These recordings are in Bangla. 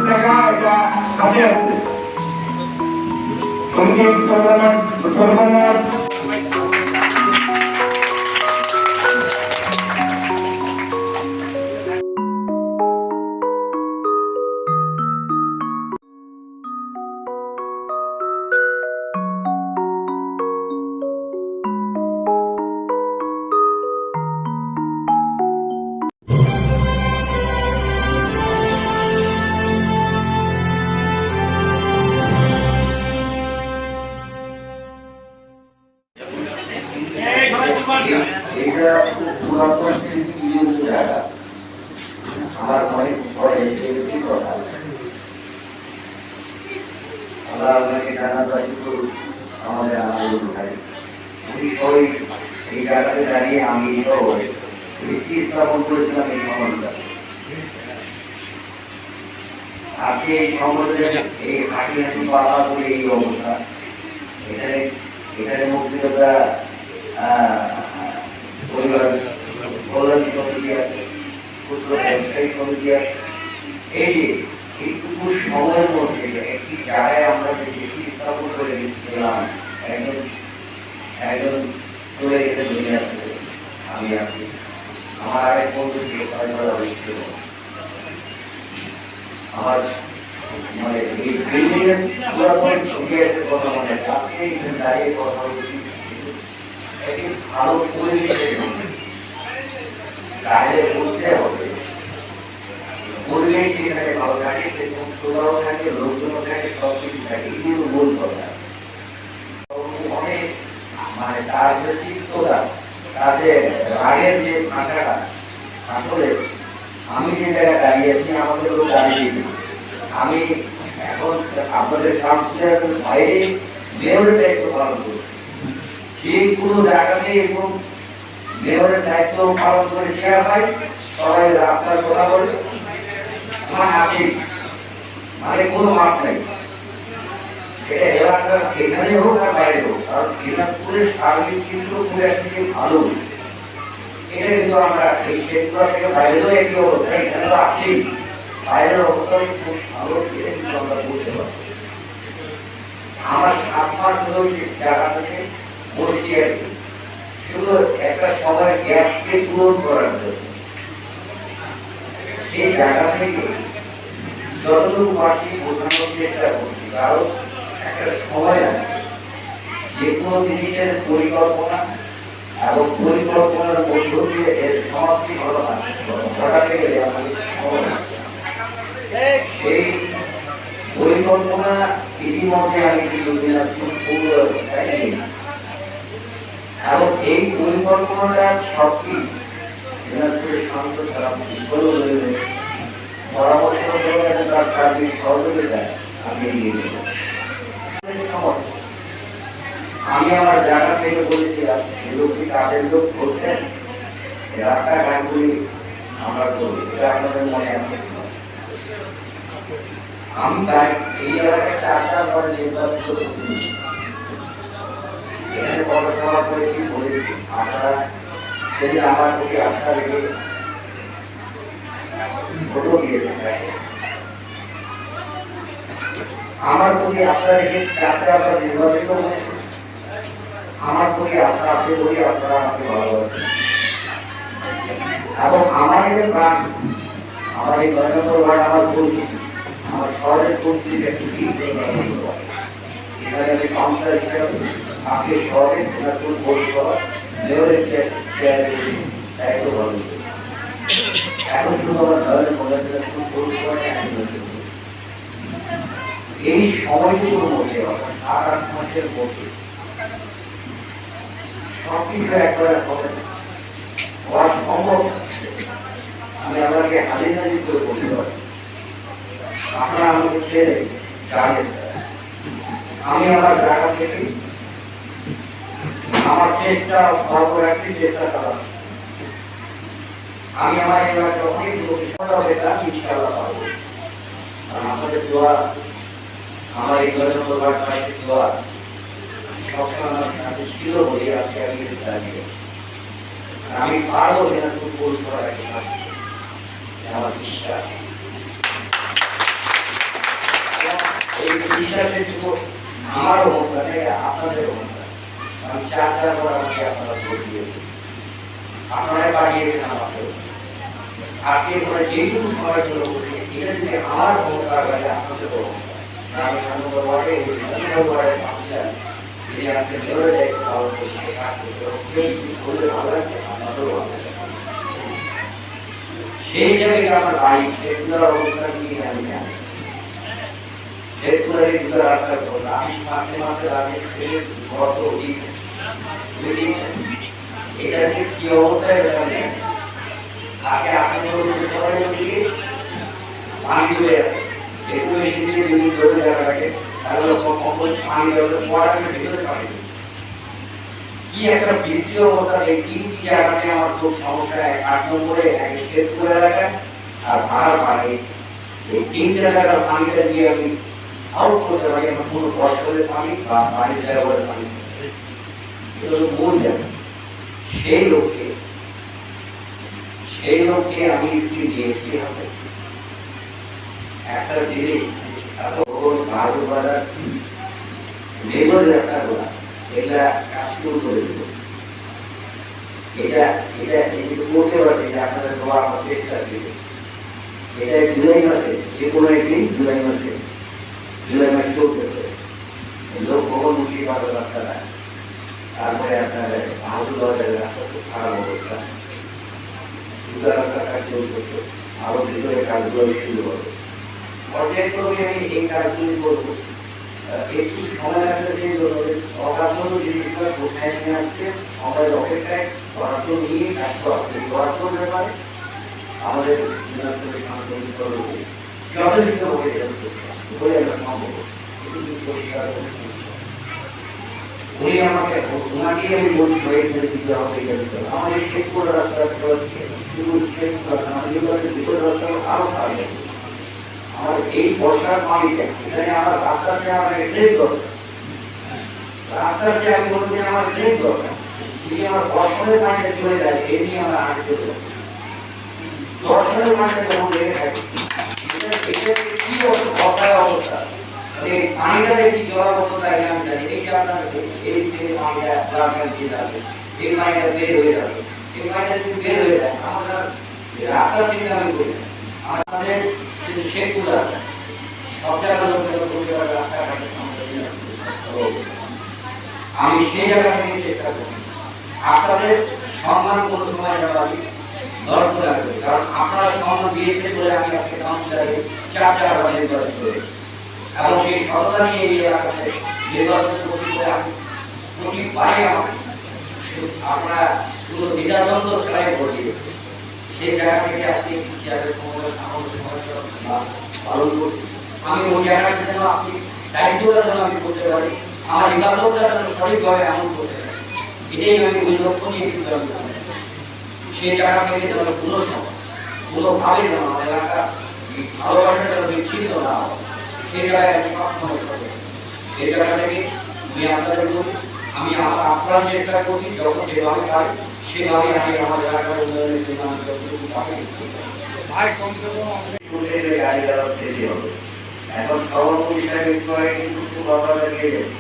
টাকা এটা হাতে আসছে সঙ্গীত সর্বমোট আমার অনেক ভয় কথা আল্লাহ আপনাকে জানাজানি করুন আমাদের আনন্দ উঠাই সবাই এই জায়গাতে দাঁড়িয়ে আমি ভিত্তি স্থাপন করেছিলাম এই সমাজটা আজকে এই সমাজে এই হাঁটি হাঁটি পাতা বলে এই অবস্থা এখানে মুক্তিযোদ্ধা পরিবার কল্যাণ সমিতি আছে ক্ষুদ্র ব্যবসায়ী সমিতি আছে এই যে এইটুকু সময়ের মধ্যে একটি জায়গায় আমরা যে ভিত্তি স্থাপন করে দিচ্ছিলাম একজন চলে গেলে দুনিয়া আসতে আমি আছি আমার আরেক বন্ধু গ্রেফতার করা হয়েছিল আমার মানে এই বিল্ডিংয়ের পুরাতন ইতিহাসের কথা মনে আছে আজকে এখানে দাঁড়িয়ে কথা বলছি একটি ভালো পরিবেশের জন্য বাইরে বলতে হবে পরিবেশ যেখানে ভালো থাকে সেরকম সোলাও থাকে লোকজনও থাকে সব কিছু থাকে এগুলো মূল কথা অনেক মানে তার যে চিত্ততা তাদের রাগের যে ভাষাটা আসলে আমি যে জায়গায় দাঁড়িয়ে আছি আমাদের লোক দাঁড়িয়ে আমি এখন আপনাদের কাউন্সিলর বাইরে মেয়রের দায়িত্ব পালন করছি যে কোনো জায়গাতে এবং মেয়রের দায়িত্ব পালন করে চেয়ার পাই সবাই রাস্তার কথা বলে আমার হাসি মানে কোনো মাপ নেই এটা এলাকার এখানে হোক আর বাইরে হোক কারণ দিনাজপুরের সার্বিক চিত্র খুব একদিকে ভালো এটা কিন্তু আমরা এই ক্ষেত্র থেকে বাইরেও একই অবস্থা এখানে তো আসি বাইরের অবস্থা খুব ভালো এটা কিন্তু আমরা বলতে পারি আমার 7 মাস ধরে জায়গা থেকে বসি আর কি শুধু একটা সময়ের গ্যাপকে পূরণ করার জন্য সেই জায়গা থেকে যতটুকু পারছি বোঝানোর চেষ্টা করছি কারণ একটা সময় আছে যে কোনো জিনিসের পরিকল্পনা এবং পরিকল্পনার মধ্য দিয়ে এর সমাপ্তি ঘটাতে গেলে আমাদের সময় আছে সেই পরিকল্পনা ইতিমধ্যে আমি কিন্তু দিনাজপুর এবং এই পরিকল্পনাটা সবটি দিনাজপুরের শান্ত ছাড়া পরামর্শ করে তার সার্বিক সহযোগিতা আমি এগিয়ে দেব আমি আমার জায়গা থেকে বলেছিলাম লোকটি কাজের লোক করতেন রাস্তাঘাটগুলি আমরা করি এটা আপনাদের মনে আছে আমি তাই এই এলাকায় 4টা পরে নির্বাচিত করি এখানে পড়াশোনা করেছি বলেছি আপনারা যদি আমার প্রতি আস্থা রেখে ভোটও দিয়েছেন আমার প্রতি আস্থা রেখে 4টা পর নির্বাচিত হয়েছে আমার প্রতি আস্থা আছে বলে আপনারা আমাকে ভালোবাসেন এবং আমার যে প্রাণ আমার এই 9 নম্বর ওয়ার্ড আমার পরিচিতি আমার শহরের পরিচিতি একটি এখানে আমি কাউন্সিলর হিসেবে আজকে শহরে দিনাজপুর পৌরসভা মেয়রের চেয়ারে দায়িত্ব পালন করি এখন শুধু আমার ধরনের দিনাজপুর পৌরসভায় এই সময়টুকুর মধ্যে 7-8 মাসের মধ্যে সবকিছু একবারে হবে হওয়া সম্ভব আমি আপনাকে হাজির হাজির করে বলতে পারি আপনারা আমাকে ছেড়ে জানেন আমি আমার জায়গা থেকে আমার চেষ্টা একটি চেষ্টা চালাচ্ছি আমি আমার এলাকায় অনেক ইনশাআল্লাহ পাবো কারণ আপনাদের দোয়া আমার এই ধরনের দোয়া সবসময় আমার সাথে ছিল বলে আজকে আমি দাঁড়িয়ে আমি পারবো দিনাজপুর পৌরসভার একটা আমার বিশ্বাস এই বিশ্বাসের জন্য আমারও মনটা নেই, আপনাদেরও মনটা। আমি চার করে আমাকে আপনারা ভোট দিয়েছেন, আপনারাই পাঠিয়েছেন আমাকে। আজকে কোনো যেটুকু সময়ের জন্য বসে এটা যদি আমার ক্ষমতার বাইরে আপনাদের ক্ষমতা, আমি সামনে ওয়ার্ডে ওয়ার্ডের কাউন্সিলর যিনি আজকে মেয়রের দায়িত্ব পালন করছে, কাজ করতে কেউ যদি করলে ভালো লাগবে, আপনাদেরও ভালো লাগবে। সেই হিসাবে আমার বাড়ি শেখপুরার অবস্থান কি আমি জানি। শেখপুরের এই দুটো রাস্তার পর আমি মারতে মারতে রাজেশ গত এটা যে কি অবস্থায় আজকে আপনাদের সবাই দিকে পানি ডুবে আছে, একটু বেশি দিয়ে যদি জোরে দেওয়া থাকে তাহলে পানি দেওয়ার পর ভিতরে পানি কি একটা বৃষ্টি অবস্থা। এই তিনটি জায়গাতে আমার খুব সমস্যা। 8 নম্বরে শেখপুর এলাকা আর ভাড়া পানি, এই তিনটে জায়গার পানিটা দিয়ে আমি আউট করতে পারি। আমার কোনো ফসলের পানি বা পানির জায়গার পানি মূল জায়গা। সেই লোককে আমি স্ত্রী দিয়েছি। একটা জিনিস এত ভালো বাজার লেবার রাস্তাগুলা এগুলা কাজ শুরু করে দিল। এটা করতে পারছে যে আপনাদের দেওয়া আমার চেষ্টা দিবে। এটা জুলাই মাসে, যে কোনো একদিন জুলাই মাসে চলতেছে। লোক কখন মুর্শিদাবাদের রাস্তাটা, তারপরে আপনার বাহাদুর বাজারের রাস্তা খুব খারাপ অবস্থা, দুটো রাস্তার কাজ চলতেছে, আরো ভিতরে কাজগুলো শুরু হবে। পর্যায়ক্রমে আমি এই কাজগুলি করবো। একটু সময় লাগতেছে অকাশন জিনিসগুলো কোথায় নিয়ে আসছে, সময়ের অপেক্ষায় বরাদ্দ নিয়ে কাজ করা। এই বরাদ্দর ব্যাপারে আমাদের যথেষ্ট বলে আমরা সম্ভব উনি আমাকে ওনাকে আমি বলছি দিতে হবে। আমাদের শেখপুর রাস্তা শুধু ভিতরে রাস্তা আরো খারাপ। আমার এই বর্ষার পানিটা এখানে আমার রাস্তার চেয়ে আমার ড্রেন দরকার, রাস্তার চেয়ে আমি বলতে আমার ড্রেন দরকার। যদি আমার বর্ষণের পানিটা চলে যায় এই নিয়ে আমরা আগে চলে যাবো। দর্শনের পানিটা যখন লেগে থাকে কি অবস্থা, এই পানিটাতে কি জলাবদ্ধতা আমি জানি। এই যে আপনার এই পানিটা দিয়ে যাবে, এই পানিটা বের হয়ে যাবে, এই পানিটা যদি বের হয়ে যায় আমরা রাস্তার চিন্তা আমি করি না। আমাদের শেখপুর সব জায়গায় রাস্তাঘাটে আমি সেই জায়গা থেকে চেষ্টা করি আপনাদের সম্মান কোনো সময় যেন আমি নষ্ট না করি। কারণ আপনারা সম্মান দিয়েছেন বলে আমি আজকে কাউন্সিলরে 4 নির্বাচন করেছি এবং সেই সততা নিয়ে এই এলাকাতে নির্বাচন করছি বলে আমি প্রতিবারই আমাকে আপনারা কোনো দ্বিধাদ্বন্দ্ব ছাড়াই ভোট দিয়েছে। সেই জায়গা থেকে আজকে চেয়ারের সময় পালন করছি। আমি ওই জায়গাটা যেন আপনি দায়িত্বটা যেন আমি করতে পারি, আমার ইবাদতটা যেন সঠিকভাবে এমন করতে পারি, এটাই আমি ওই লক্ষ্য নিয়ে কিন্তু আমি সেই জায়গা থেকে যেন কোনোভাবে যেন আমার এলাকা ভালোবাসাটা যেন বিচ্ছিন্ন না হয়, সেই জায়গায় আমি সবসময় করবো। সেই জায়গা থেকে আমি আপনাদের বলি আমি আমার আপ্রাণ চেষ্টা করছি, যখন যেভাবে পারি সেভাবে আমি আমার এলাকার উন্নয়নের জন্য আমি যতটুকু পারি। এখন সভাপতি হিসাবে কিন্তু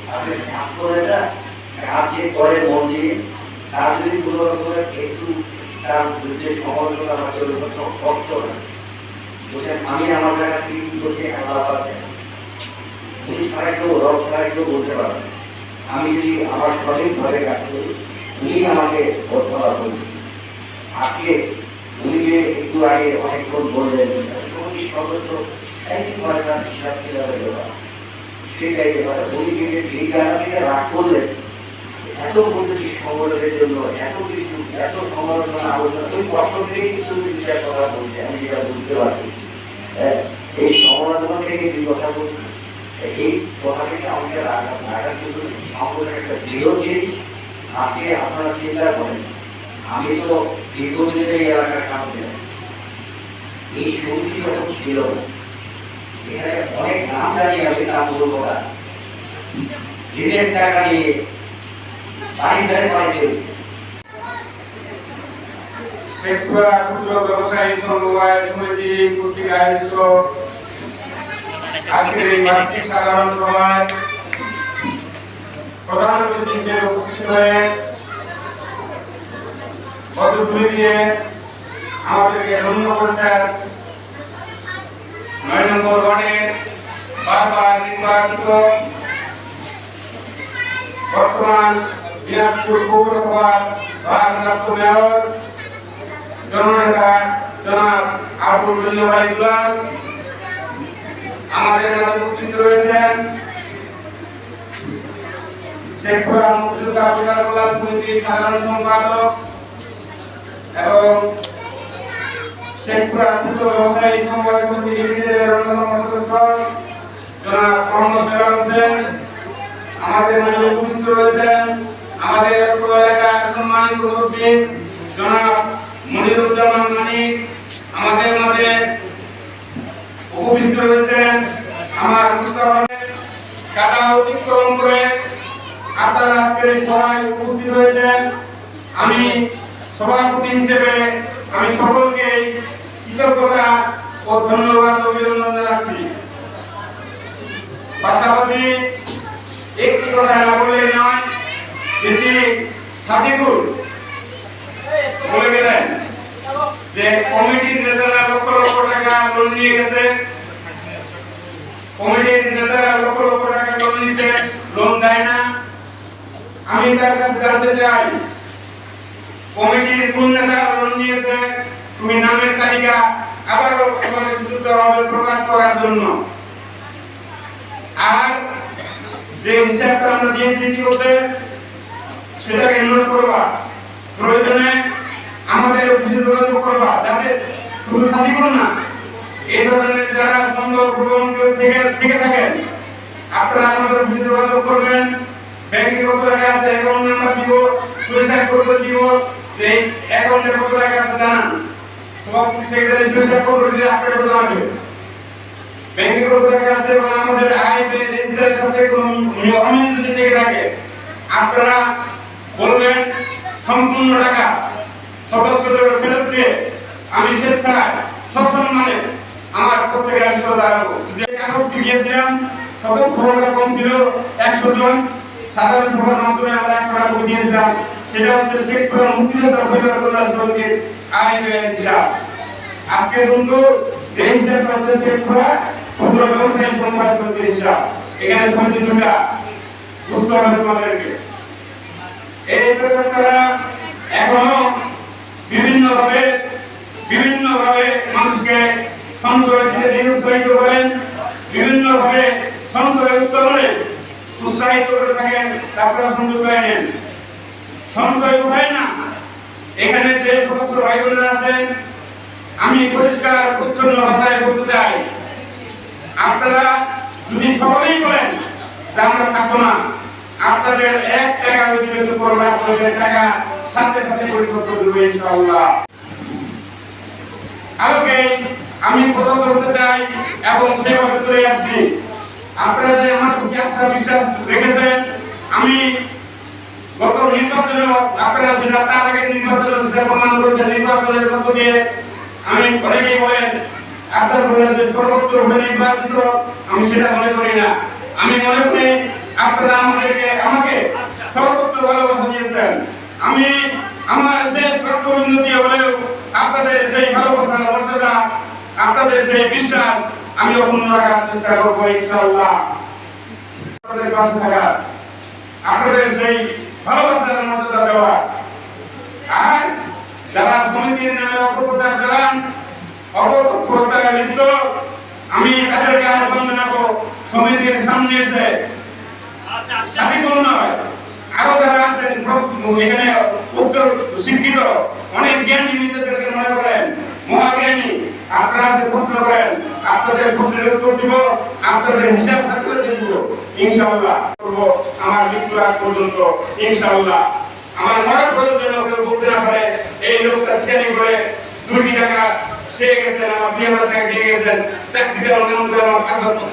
আপনি স্বাস্থ্যটা কাজ যে করে মন দিয়ে তার যদি কোনো রকমের একটু তার বিরুদ্ধে সমালোচনা বা কষ্ট হয় বলছেন আমি আমার জায়গা থেকে কি করছি আল্লাহ উনি ছাড়া কেউ রব ছাড়া কেউ বলতে পারবেন। আমি যদি আমার সঠিকভাবে কাজ করি উনি আমাকে ভোট করা বলছি। আজকে উনি যে একটু আগে অনেকক্ষণ বললেন সমিতির সদস্য একইভাবে তার হিসাব কিভাবে দেওয়া সেটাই উনি যে এই জায়গা থেকে রাগ করলেন এত পদ্ধতি সংগঠনের জন্য এত কিছু এত সমালোচনা আলোচনা ওই কষ্ট থেকে কিছু বিচার করা বলছে আমি যেটা বুঝতে পারছি। এই সমালোচনা থেকে যে কথা বলছি এই কথা থেকে আমাকে রাখার জন্য সংগঠনের একটা দৃঢ় জিনিস। আজকে আপনারা চিন্তা করেন আমি তো দীর্ঘদিনের এই এলাকার কাউন্সিলর, এই সমিতি যখন ছিল এখানে অনেক নাম জানিয়ে আমি নাম বলবো না, ঋণের টাকা নিয়ে বাড়ি ছেড়ে বাড়িতে শেখপুরা ক্ষুদ্র ব্যবসায়ী সমবায় সমিতি কর্তৃক আয়োজিত আজকের এই বার্ষিক সাধারণ সভায় প্রধান অতিথি হিসেবে উপস্থিত হয়ে পদধূলি দিয়ে আমাদেরকে ধন্য করেছেন ৯ নম্বর ওয়ার্ডের বারবার নির্বাচিত বর্তমান দিনাজপুর পৌরসভার ভারপ্রাপ্ত মেয়র জননেতা জনাব আবুল জলিল আলী দুলাল, আমাদের মাঝে উপস্থিত রয়েছেন শেখপুরা মুক্তিযোদ্ধা পরিবার কল্যাণ সমিতির সাধারণ সম্পাদক এবং শেখপুরা ক্ষুদ্র ব্যবসায়ী সমবায় সমিতি লিমিটেডের অন্যতম সদস্য জনাব মোহাম্মদ বেলাল হোসেন, আমাদের মাঝে উপস্থিত রয়েছেন আমাদের এলাকার সম্মানিত মুরব্বী জনাব মনিরুজ্জামান মানিক, আমাদের মাঝে উপস্থিত রয়েছেন আমার শ্রোতাগণের কাদা অতিক্রম করে আপনারা আজকের এই সভায় উপস্থিত হয়েছেন। আমি সভাপতি হিসেবে আমি সকলকে কৃতজ্ঞতা ও ধন্যবাদ অভিনন্দন জানাচ্ছি। পাশাপাশি একটি কথা না বললে নয়, এটি সাদিকুল বলে গেলেন যে কমিটির নেতারা লক্ষ লক্ষ টাকা লোন নিয়ে গেছে, কমিটির নেতারা লক্ষ লক্ষ টাকা লোন নিয়েছে, লোন দেয় না। আমি তার কাছে জানতে চাই, কমিটির কোন নেতা লোন নিয়েছে তুমি নামের তালিকা আবারও তোমাকে সুযোগ দেওয়া হবে প্রকাশ করার জন্য। আর যে হিসাবটা আমরা দিয়েছি ইতিমধ্যে সেটাকে নোট করবা, প্রয়োজনে আমাদের অফিসে যোগাযোগ করবা, যাতে শুধু সাথীগুলো না, এই ধরনের যারা সংগ্রহ প্রবণ থেকে থাকেন আপনারা আমাদের অফিসে যোগাযোগ করবেন। ব্যাংকে কত টাকা আছে অ্যাকাউন্ট নাম্বার দিব, সুইসাইড করতে দিব, যে অ্যাকাউন্টে কত টাকা আছে জানান, সভাপতি সেক্রেটারি সুইসাইড করতে দিয়ে আপনাকে জানাবে ব্যাংকে কত টাকা আছে এবং আমাদের আয় ব্যয় রেজিস্টারের সাথে কোনো অমিল যদি থেকে থাকে আপনারা বলবেন সম্পূর্ণ টাকা সদস্যদের ফেরত দিয়ে আমি স্বেচ্ছায় সসম্মানে আমার পক্ষ থেকে আমি সরে দাঁড়াবো। যে কাগজটি দিয়েছিলাম সদস্য সংখ্যা কম ছিল 100 জন, সাধারণ সভার মাধ্যমে আমরা 100 টাকা দিয়েছিলাম, সেটা হচ্ছে শেখপুরা মুক্তিযোদ্ধা পরিবার কল্যাণ সমিতির আয় ব্যয়ের হিসাব। আজকে কিন্তু যে হিসাবটা হচ্ছে শেখপুরা ক্ষুদ্র ব্যবসায়ী সমবায় সমিতির হিসাব, এখানে সমিতি দুটা বুঝতে হবে তোমাদেরকে। এই প্রকল্পটা এখনো বিভিন্নভাবে মানুষকে সঞ্চয় দিতে নিরুৎসাহিত করেন, বিভিন্নভাবে সঞ্চয় উত্তোলনে উৎসাহিত করে থাকেন, তারপরে সঞ্চয় করে নেন, সঞ্চয় উঠায় না। এখানে যে সদস্য ভাই বোনেরা আছেন, আমি পরিষ্কার পরিচ্ছন্ন ভাষায় বলতে চাই, আপনারা যদি সকলেই বলেন যে আমরা থাকবো না, আপনাদের 1 টাকা অধিকার করবে, আপনাদের টাকা সাথে সাথে পরিশোধ করে দেবো ইনশাআল্লাহ। আলোকে আমি কথা বলতে চাই এবং সেভাবে চলে আসছি। আপনারা যে আমার প্রতি আস্থা বিশ্বাস রেখেছেন, আমি গত নির্বাচনে আপনারা সেটা তার আগে নির্বাচনে সেটা প্রমাণ করেছেন। নির্বাচনের মধ্য দিয়ে আমি অনেকেই বলেন আপনারা বলেন যে সর্বোচ্চ ভোটে নির্বাচিত, আমি সেটা মনে করি না। আমি মনে করি আপনারা আমাকে সর্বোচ্চ ভালোবাসা দিয়েছেন। আমি আমার শেষ রক্তবিন্দু দিয়ে হলেও আপনাদের সেই ভালোবাসার মর্যাদা, আপনাদের সেই বিশ্বাস আমি অক্ষুণ্ণ রাখার চেষ্টা করবো ইনশাআল্লাহ। আপনাদের পাশে থাকা, আপনাদের সেই ভালোবাসার মর্যাদা দেওয়া। আর যারা সমিতির নামে অপপ্রচার চালান, অপপ্রচারে লিপ্ত, আমি তাদেরকে আহ্বান জানাবো সমিতির সামনে এসে সাথীগুলো নয়, আরো যারা আছেন এখানে উচ্চ শিক্ষিত অনেক জ্ঞানী নিজেদেরকে মনে করেন মহাজ্ঞানী, আপনারা সে প্রশ্ন করেন, আপনাদের প্রশ্নের উত্তর দিব, আপনাদের হিসাব থাকলে দিব ইনশাআল্লাহ। করবো আমার মৃত্যুর আগ পর্যন্ত ইনশাআল্লাহ। আমার মরার প্রয়োজন কেউ বলতে না পারে এই লোকটা ঠিকানি করে 2 টাকা দিয়ে গেছেন, আমার 2000 টাকা দিয়ে গেছেন, চাকরি দেওয়ার নাম করে আমার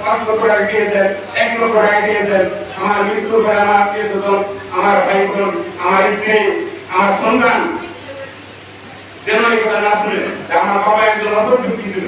5 লক্ষ টাকা দিয়েছেন, 1 লক্ষ টাকা দিয়েছেন। আমার মৃত্যুর পরে আমার আত্মীয়-স্বজন, আমার ভাই বোন, আমার স্ত্রী, আমার সন্তান যেন এই কথা না শুনে যে আমার বাবা একজন অসৎ ব্যক্তি ছিল।